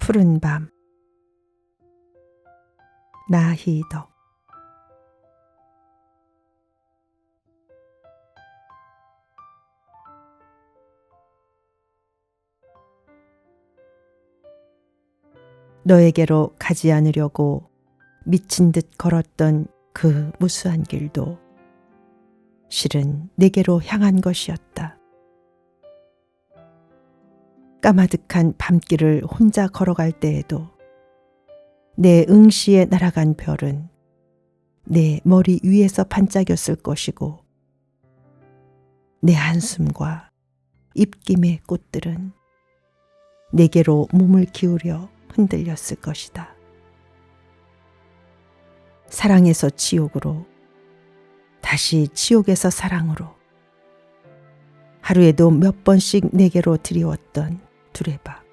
푸른 밤 나희덕. 너에게로 가지 않으려고 미친 듯 걸었던 그 무수한 길도 실은 내게로 향한 것이었다. 까마득한 밤길을 혼자 걸어갈 때에도 내 응시에 날아간 별은 내 머리 위에서 반짝였을 것이고 내 한숨과 입김의 꽃들은 내게로 몸을 기울여 흔들렸을 것이다. 사랑에서 지옥으로, 다시 지옥에서 사랑으로, 하루에도 몇 번씩 내게로 드리웠던 두레박.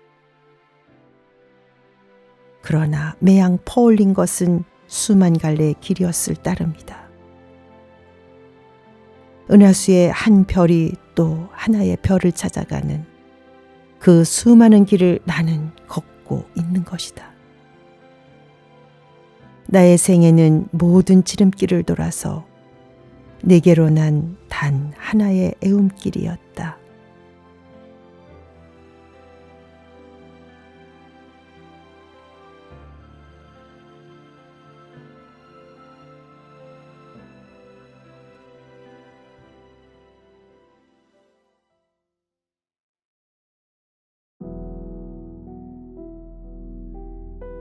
그러나 매양 퍼올린 것은 수만 갈래의 길이었을 따름이다. 은하수의 한 별이 또 하나의 별을 찾아가는 그 수많은 길을 나는 걷고 있는 것이다. 나의 생애는 모든 지름길을 돌아서 내게로 난 단 하나의 애움길이었다.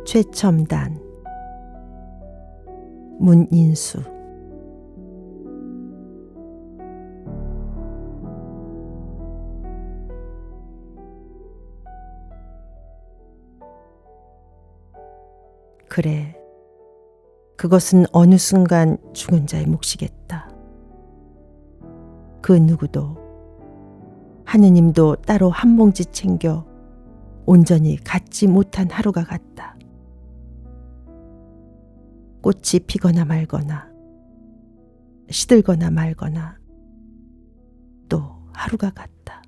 최첨단 문인수. 그래, 그것은 어느 순간 죽은 자의 몫이겠다. 그 누구도, 하느님도 따로 한 봉지 챙겨 온전히 갖지 못한 하루가 같다. 꽃이 피거나 말거나, 시들거나 말거나, 또 하루가 같다.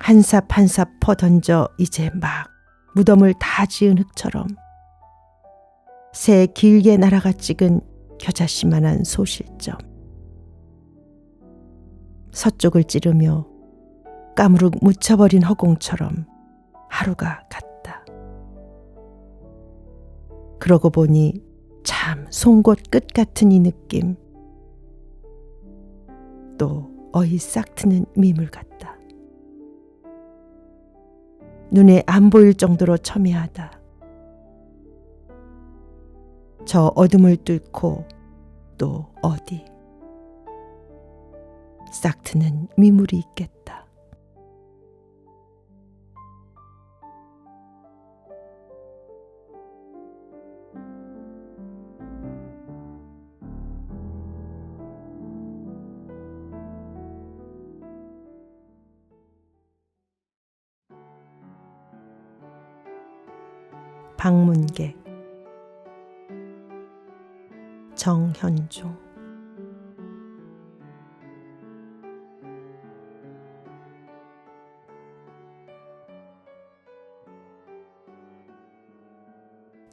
한 삽 한 삽 퍼던져 이제 막 무덤을 다 지은 흙처럼 새 길게 날아가 찍은 겨자씨만한 소실점. 서쪽을 찌르며 까무룩 묻혀버린 허공처럼 하루가 같다. 그러고 보니 참 송곳 끝 같은 이 느낌, 또 어이 싹 트는 미물 같다. 눈에 안 보일 정도로 첨예하다. 저 어둠을 뚫고 또 어디 싹 트는 미물이 있겠다. 방문객 정현종.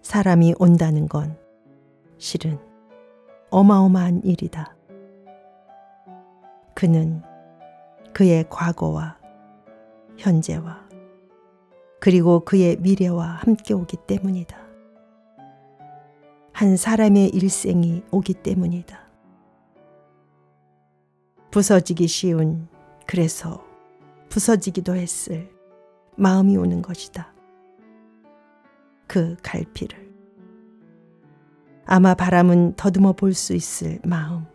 사람이 온다는 건 실은 어마어마한 일이다. 그는 그의 과거와 현재와 그리고 그의 미래와 함께 오기 때문이다. 한 사람의 일생이 오기 때문이다. 부서지기 쉬운, 그래서 부서지기도 했을 마음이 오는 것이다. 그 갈피를. 아마 바람은 더듬어 볼 수 있을 마음.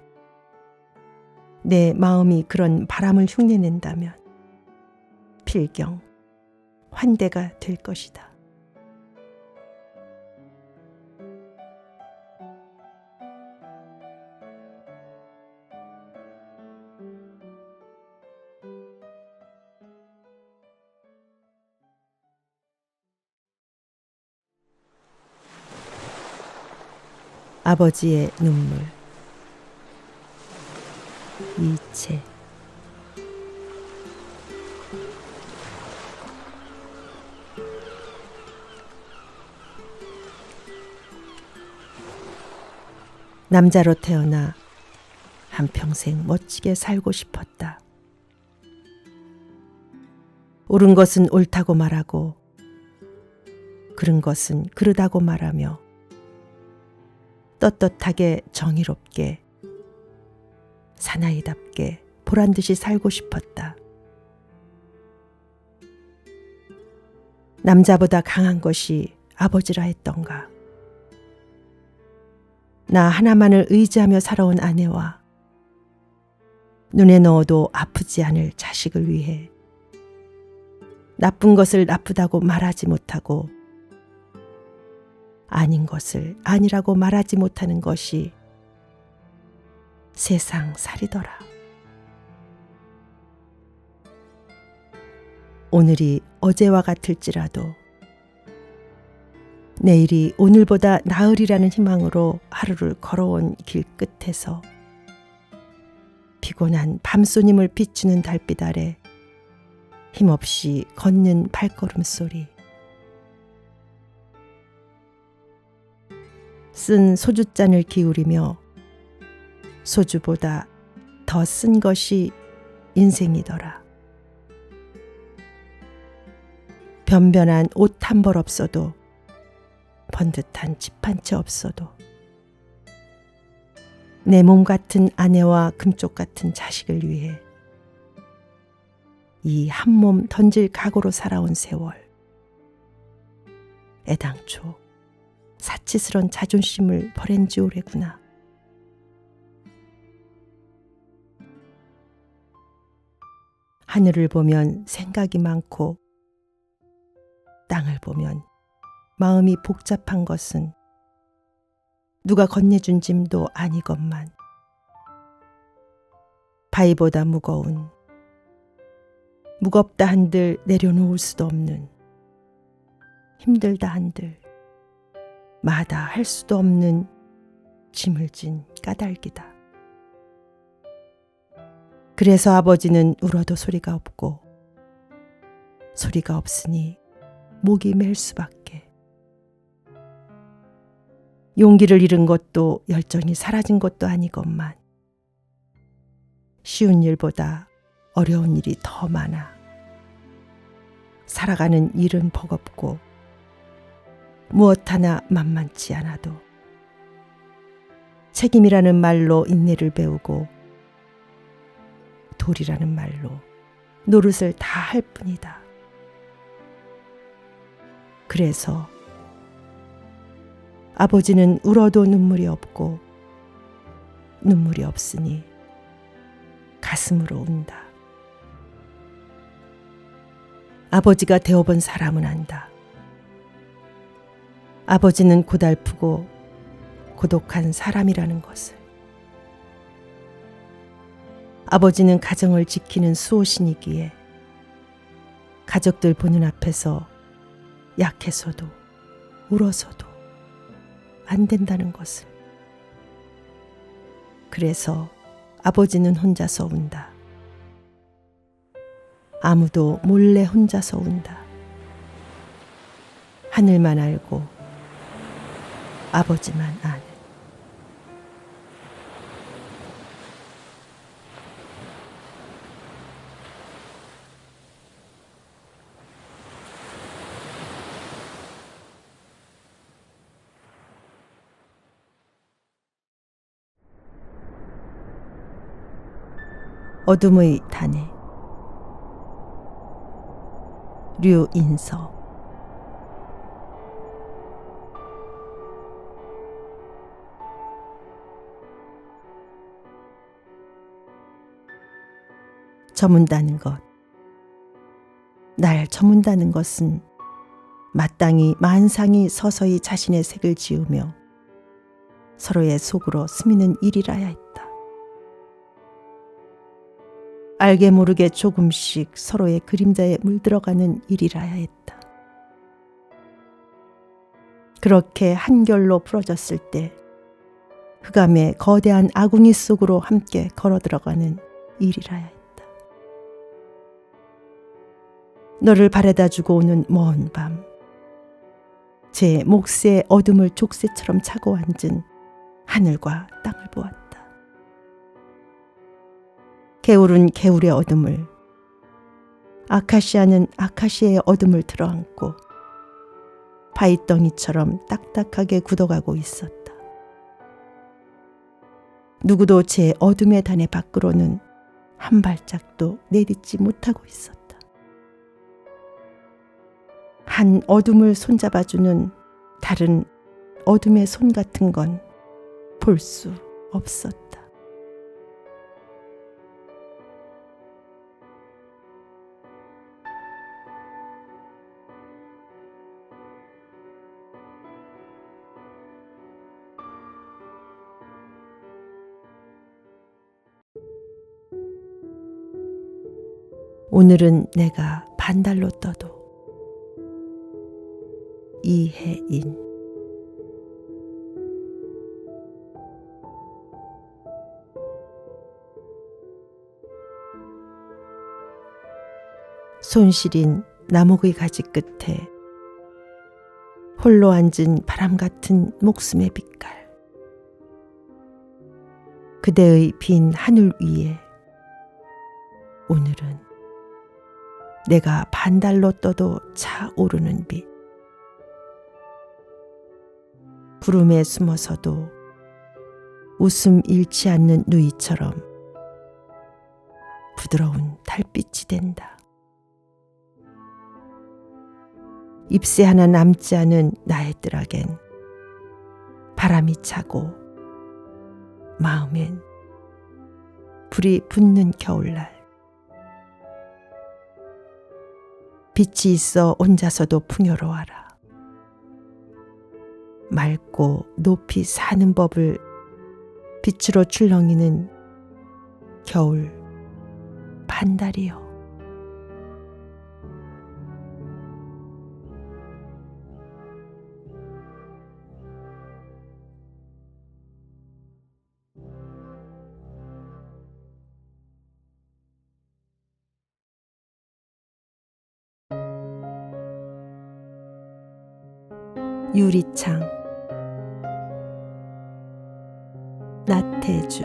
내 마음이 그런 바람을 흉내낸다면 필경 환대가 될 것이다. 아버지의 눈물. 이채. 남자로 태어나 한평생 멋지게 살고 싶었다. 옳은 것은 옳다고 말하고 그른 것은 그르다고 말하며 떳떳하게 정의롭게 사나이답게 보란듯이 살고 싶었다. 남자보다 강한 것이 아버지라 했던가. 나 하나만을 의지하며 살아온 아내와 눈에 넣어도 아프지 않을 자식을 위해 나쁜 것을 나쁘다고 말하지 못하고 아닌 것을 아니라고 말하지 못하는 것이 세상 살이더라. 오늘이 어제와 같을지라도 내일이 오늘보다 나으리라는 희망으로 하루를 걸어온 길 끝에서 피곤한 밤소님을 비추는 달빛 아래 힘없이 걷는 발걸음 소리, 쓴 소주잔을 기울이며 소주보다 더 쓴 것이 인생이더라. 변변한 옷 한 벌 없어도 번듯한 집 한 채 없어도 내 몸 같은 아내와 금쪽 같은 자식을 위해 이 한 몸 던질 각오로 살아온 세월. 애당초 사치스런 자존심을 버린 지 오래구나. 하늘을 보면 생각이 많고 땅을 보면 마음이 복잡한 것은 누가 건네준 짐도 아니건만 바위보다 무겁다 한들 내려놓을 수도 없는, 힘들다 한들 마다할 수도 없는 짐을 진 까닭이다. 그래서 아버지는 울어도 소리가 없고 소리가 없으니 목이 맬 수밖에. 용기를 잃은 것도 열정이 사라진 것도 아니건만 쉬운 일보다 어려운 일이 더 많아. 살아가는 일은 버겁고 무엇 하나 만만치 않아도 책임이라는 말로 인내를 배우고 도리라는 말로 노릇을 다 할 뿐이다. 그래서 아버지는 울어도 눈물이 없고 눈물이 없으니 가슴으로 운다. 아버지가 되어본 사람은 안다. 아버지는 고달프고 고독한 사람이라는 것을. 아버지는 가정을 지키는 수호신이기에 가족들 보는 앞에서 약해서도 울어서도 안 된다는 것을. 그래서 아버지는 혼자서 운다. 아무도 몰래 혼자서 운다. 하늘만 알고 아버지만 아는. 어둠의 단에 류인서. 저문다는 것. 날 저문다는 것은 마땅히 만상이 서서히 자신의 색을 지우며 서로의 속으로 스미는 일이라야 했다. 알게 모르게 조금씩 서로의 그림자에 물들어가는 일이라야 했다. 그렇게 한결로 풀어졌을 때 흑암의 거대한 아궁이 속으로 함께 걸어들어가는 일이라야 했다. 너를 바래다 주고 오는 먼 밤, 제 몫의 어둠을 족쇄처럼 차고 앉은 하늘과 땅 개울은 개울의 어둠을, 아카시아는 아카시아의 어둠을 들어안고 바위덩이처럼 딱딱하게 굳어가고 있었다. 누구도 제 어둠의 단의 밖으로는 한 발짝도 내딛지 못하고 있었다. 한 어둠을 손잡아주는 다른 어둠의 손 같은 건 볼 수 없었다. 오늘은 내가 반달로 떠도 이혜인. 손시린 나무의 가지 끝에 홀로 앉은 바람 같은 목숨의 빛깔. 그대의 빈 하늘 위에 오늘은 내가 반달로 떠도 차오르는 빛. 구름에 숨어서도 웃음 잃지 않는 누이처럼 부드러운 달빛이 된다. 잎새 하나 남지 않은 나의 뜰악엔 바람이 차고 마음엔 불이 붙는 겨울날. 빛이 있어 혼자서도 풍요로워라. 맑고 높이 사는 법을 빛으로 출렁이는 겨울 반달이여. 유리창. 나태주.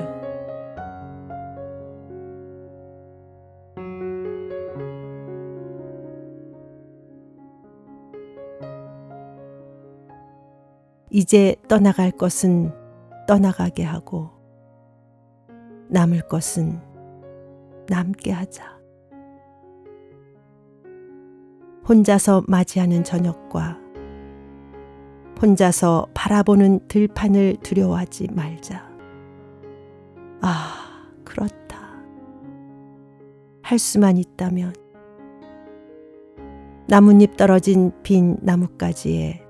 이제 떠나갈 것은 떠나가게 하고 남을 것은 남게 하자. 혼자서 맞이하는 저녁과 혼자서 바라보는 들판을 두려워하지 말자. 아, 그렇다. 할 수만 있다면 나뭇잎 떨어진 빈 나뭇가지에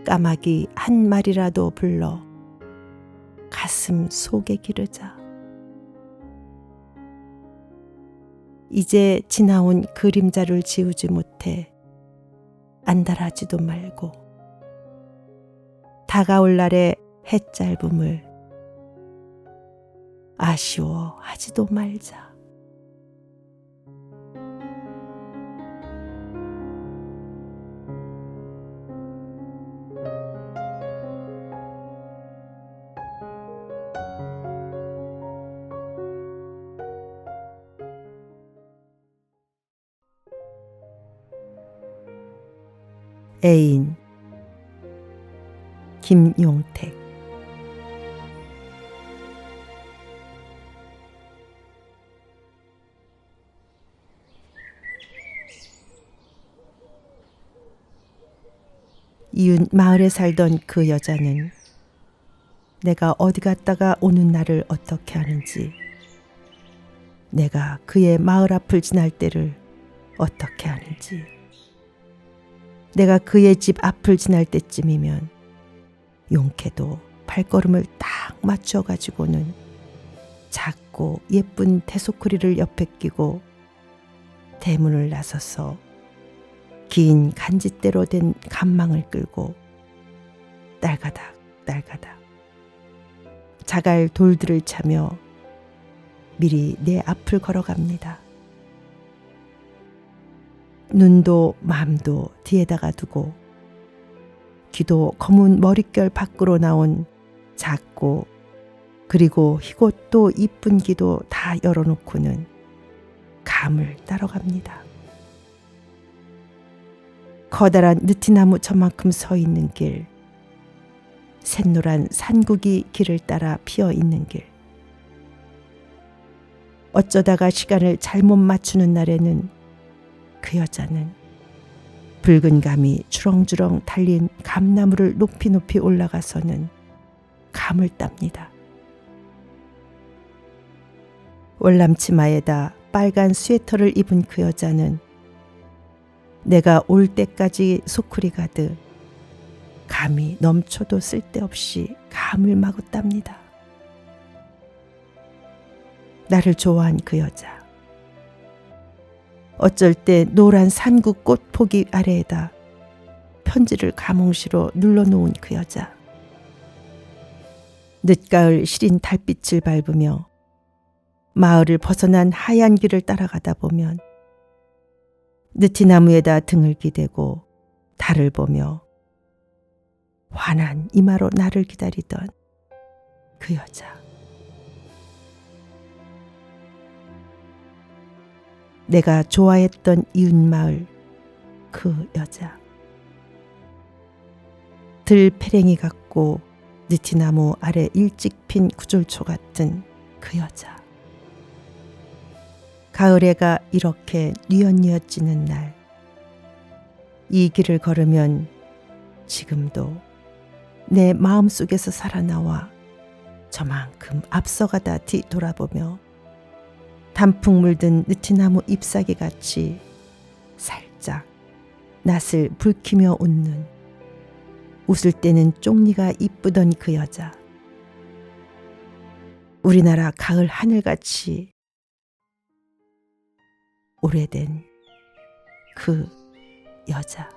까마귀 한 마리라도 불러 가슴 속에 기르자. 이제 지나온 그림자를 지우지 못해 안달하지도 말고 다가올 날의 햇짧음을 아쉬워하지도 말자. 애인. 김용택. 이웃 마을에 살던 그 여자는 내가 어디 갔다가 오는 날을 어떻게 하는지, 내가 그의 마을 앞을 지날 때를 어떻게 하는지, 내가 그의 집 앞을 지날 때쯤이면 용케도 발걸음을 딱 맞춰가지고는 작고 예쁜 대소쿠리를 옆에 끼고 대문을 나서서 긴 간짓대로 된 간망을 끌고 딸가닥 딸가닥 자갈 돌들을 차며 미리 내 앞을 걸어갑니다. 눈도 마음도 뒤에다가 두고 귀도 검은 머릿결 밖으로 나온 작고 그리고 희곡도 이쁜 기도 다 열어놓고는 감을 따러 갑니다. 커다란 느티나무 저만큼 서 있는 길, 샛노란 산국이 길을 따라 피어 있는 길. 어쩌다가 시간을 잘못 맞추는 날에는 그 여자는 붉은 감이 주렁주렁 달린 감나무를 높이 높이 올라가서는 감을 땁니다. 월남치마에다 빨간 스웨터를 입은 그 여자는 내가 올 때까지 소쿠리 가득 감이 넘쳐도 쓸데없이 감을 마구 땁니다. 나를 좋아한 그 여자. 어쩔 때 노란 산국 꽃 포기 아래에다 편지를 가몽시로 눌러놓은 그 여자. 늦가을 시린 달빛을 밟으며 마을을 벗어난 하얀 길을 따라가다 보면 느티나무에다 등을 기대고 달을 보며 환한 이마로 나를 기다리던 그 여자. 내가 좋아했던 이웃마을 그 여자. 들페랭이 같고 느티나무 아래 일찍 핀 구절초 같은 그 여자. 가을해가 이렇게 뉘엿뉘엿 지는 날, 이 길을 걸으면 지금도 내 마음속에서 살아나와 저만큼 앞서가다 뒤돌아보며 단풍 물든 느티나무 잎사귀 같이 살짝 낯을 붉히며 웃는, 웃을 때는 쪽니가 이쁘던 그 여자. 우리나라 가을 하늘같이 오래된 그 여자.